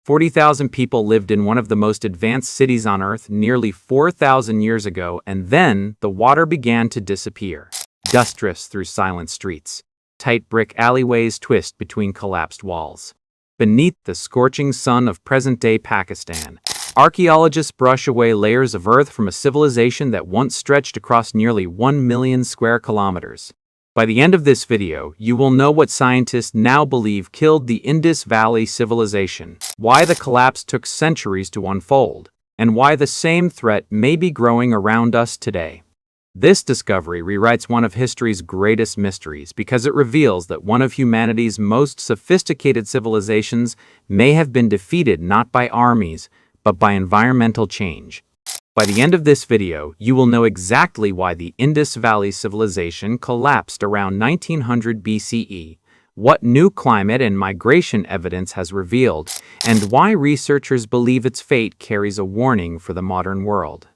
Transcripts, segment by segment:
40,000 people lived in one of the most advanced cities on Earth nearly 4,000 years ago, and then the water began to disappear. Dust drifts through silent streets. Tight brick alleyways twist between collapsed walls. Beneath the scorching sun of present-day Pakistan, archaeologists brush away layers of earth from a civilization that once stretched across nearly 1 million square kilometers. By the end of this video, you will know what scientists now believe killed the Indus Valley Civilization, why the collapse took centuries to unfold, and why the same threat may be growing around us today. This discovery rewrites one of history's greatest mysteries because it reveals that one of humanity's most sophisticated civilizations may have been defeated not by armies, but by environmental change. By the end of this video, you will know exactly why the Indus Valley Civilization collapsed around 1900 BCE, what new climate and migration evidence has revealed, and why researchers believe its fate carries a warning for the modern world.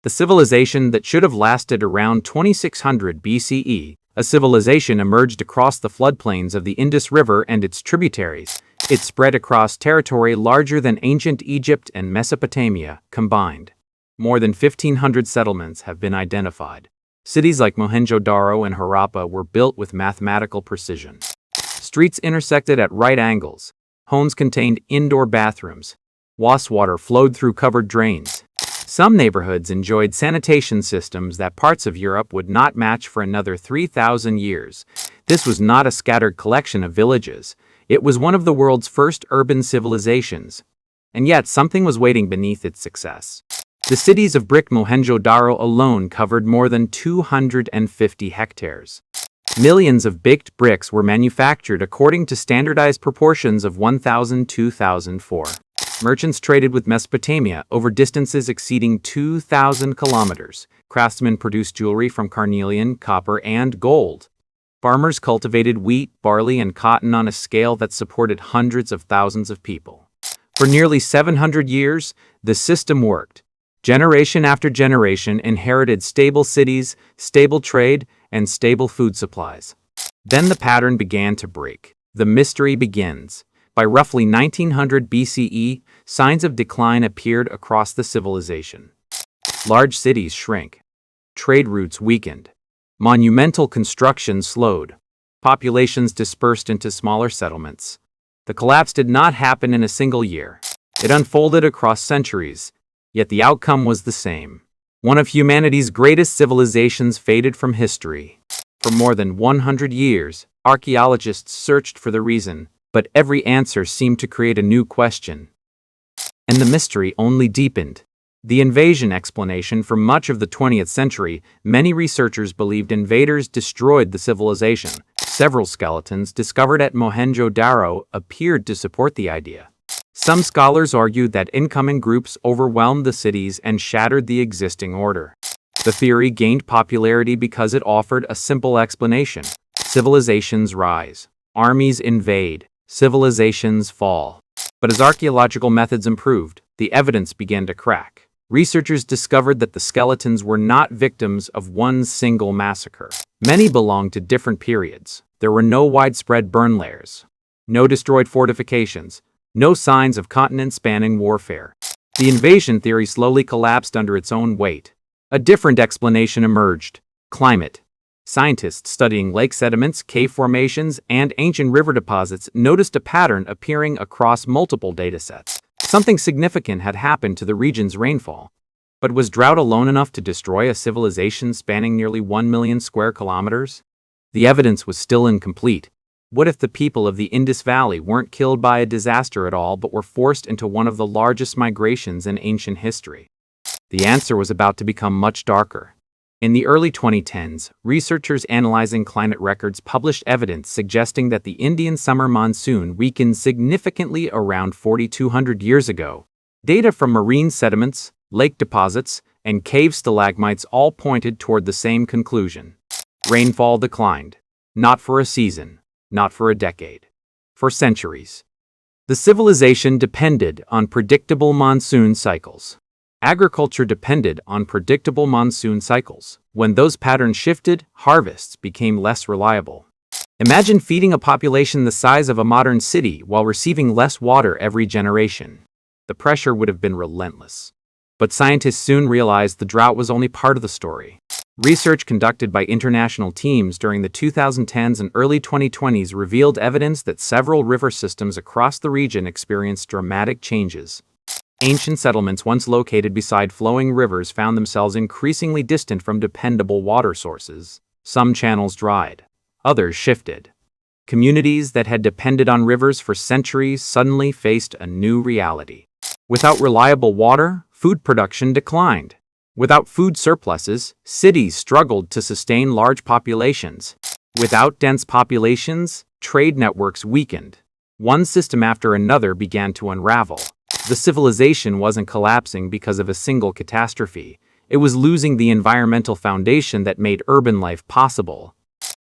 The civilization that should have lasted around 2600 BCE, a civilization emerged across the floodplains of the Indus River and its tributaries. It spread across territory larger than ancient Egypt and Mesopotamia combined. More than 1,500 settlements have been identified. Cities like Mohenjo-Daro and Harappa were built with mathematical precision. Streets intersected at right angles. Homes contained indoor bathrooms. Wastewater flowed through covered drains. Some neighborhoods enjoyed sanitation systems that parts of Europe would not match for another 3,000 years. This was not a scattered collection of villages. It was one of the world's first urban civilizations. And yet, something was waiting beneath its success. The cities of brick Mohenjo-Daro alone covered more than 250 hectares. Millions of baked bricks were manufactured according to standardized proportions of 1,000-2,004. Merchants traded with Mesopotamia over distances exceeding 2,000 kilometers. Craftsmen produced jewelry from carnelian, copper, and gold. Farmers cultivated wheat, barley, and cotton on a scale that supported hundreds of thousands of people. For nearly 700 years, the system worked. Generation after generation inherited stable cities, stable trade, and stable food supplies. Then the pattern began to break. The mystery begins. By roughly 1900 BCE, signs of decline appeared across the civilization. Large cities shrank. Trade routes weakened. Monumental construction slowed. Populations dispersed into smaller settlements. The collapse did not happen in a single year. It unfolded across centuries. Yet the outcome was the same. One of humanity's greatest civilizations faded from history. For more than 100 years, archaeologists searched for the reason, but every answer seemed to create a new question. And the mystery only deepened. The invasion explanation for much of the 20th century, many researchers believed invaders destroyed the civilization. Several skeletons discovered at Mohenjo-Daro appeared to support the idea. Some scholars argued that incoming groups overwhelmed the cities and shattered the existing order. The theory gained popularity because it offered a simple explanation. Civilizations rise. Armies invade. Civilizations fall. But as archaeological methods improved, the evidence began to crack. Researchers discovered that the skeletons were not victims of one single massacre. Many belonged to different periods. There were no widespread burn layers. No destroyed fortifications. No signs of continent-spanning warfare. The invasion theory slowly collapsed under its own weight. A different explanation emerged: climate. Scientists studying lake sediments, cave formations, and ancient river deposits noticed a pattern appearing across multiple datasets. Something significant had happened to the region's rainfall. But was drought alone enough to destroy a civilization spanning nearly 1 million square kilometers? The evidence was still incomplete. What if the people of the Indus Valley weren't killed by a disaster at all but were forced into one of the largest migrations in ancient history? The answer was about to become much darker. In the early 2010s, researchers analyzing climate records published evidence suggesting that the Indian summer monsoon weakened significantly around 4,200 years ago. Data from marine sediments, lake deposits, and cave stalagmites all pointed toward the same conclusion. Rainfall declined. Not for a season. Not for a decade. For centuries. The civilization depended on predictable monsoon cycles. Agriculture depended on predictable monsoon cycles. When those patterns shifted, harvests became less reliable. Imagine feeding a population the size of a modern city while receiving less water every generation. The pressure would have been relentless. But scientists soon realized the drought was only part of the story. Research conducted by international teams during the 2010s and early 2020s revealed evidence that several river systems across the region experienced dramatic changes. Ancient settlements once located beside flowing rivers found themselves increasingly distant from dependable water sources. Some channels dried, others shifted. Communities that had depended on rivers for centuries suddenly faced a new reality. Without reliable water, food production declined. Without food surpluses, cities struggled to sustain large populations. Without dense populations, trade networks weakened. One system after another began to unravel. The civilization wasn't collapsing because of a single catastrophe. It was losing the environmental foundation that made urban life possible.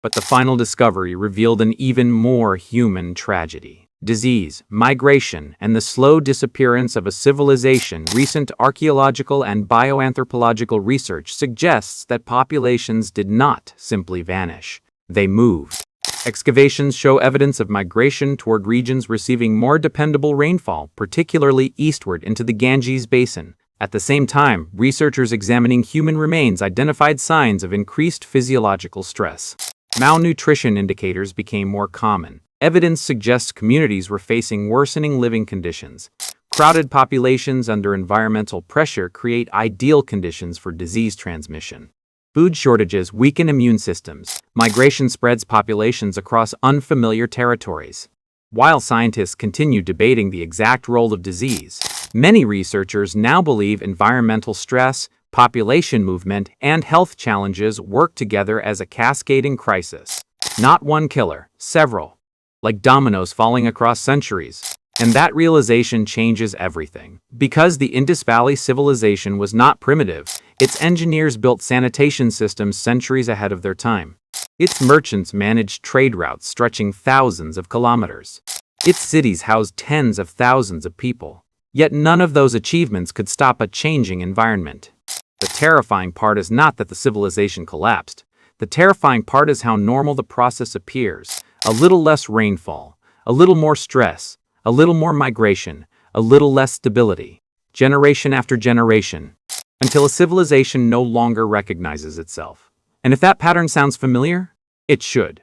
But the final discovery revealed an even more human tragedy. Disease, migration, and the slow disappearance of a civilization. Recent archaeological and bioanthropological research suggests that populations did not simply vanish. They moved. Excavations show evidence of migration toward regions receiving more dependable rainfall, particularly eastward into the Ganges Basin. At the same time, researchers examining human remains identified signs of increased physiological stress. Malnutrition indicators became more common. Evidence suggests communities were facing worsening living conditions. Crowded populations under environmental pressure create ideal conditions for disease transmission. Food shortages weaken immune systems. Migration spreads populations across unfamiliar territories. While scientists continue debating the exact role of disease, many researchers now believe environmental stress, population movement, and health challenges work together as a cascading crisis. Not one killer, several. Like dominoes falling across centuries. And that realization changes everything. Because the Indus Valley Civilization was not primitive, its engineers built sanitation systems centuries ahead of their time. Its merchants managed trade routes stretching thousands of kilometers. Its cities housed tens of thousands of people. Yet none of those achievements could stop a changing environment. The terrifying part is not that the civilization collapsed. The terrifying part is how normal the process appears. A little less rainfall, a little more stress, a little more migration, a little less stability, generation after generation, until a civilization no longer recognizes itself. And if that pattern sounds familiar, it should.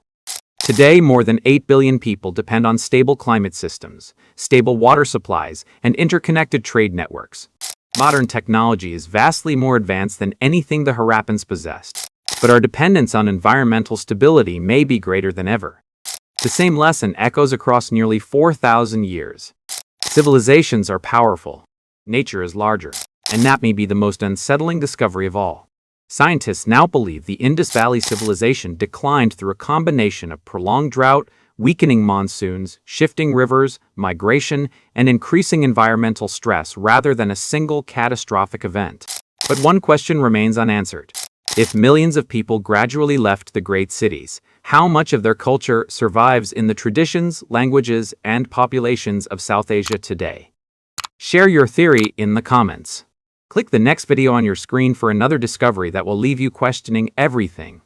Today, more than 8 billion people depend on stable climate systems, stable water supplies, and interconnected trade networks. Modern technology is vastly more advanced than anything the Harappans possessed, but our dependence on environmental stability may be greater than ever. The same lesson echoes across nearly 4,000 years. Civilizations are powerful. Nature is larger. And that may be the most unsettling discovery of all. Scientists now believe the Indus Valley Civilization declined through a combination of prolonged drought, weakening monsoons, shifting rivers, migration, and increasing environmental stress rather than a single catastrophic event. But one question remains unanswered. If millions of people gradually left the great cities, how much of their culture survives in the traditions, languages, and populations of South Asia today? Share your theory in the comments. Click the next video on your screen for another discovery that will leave you questioning everything.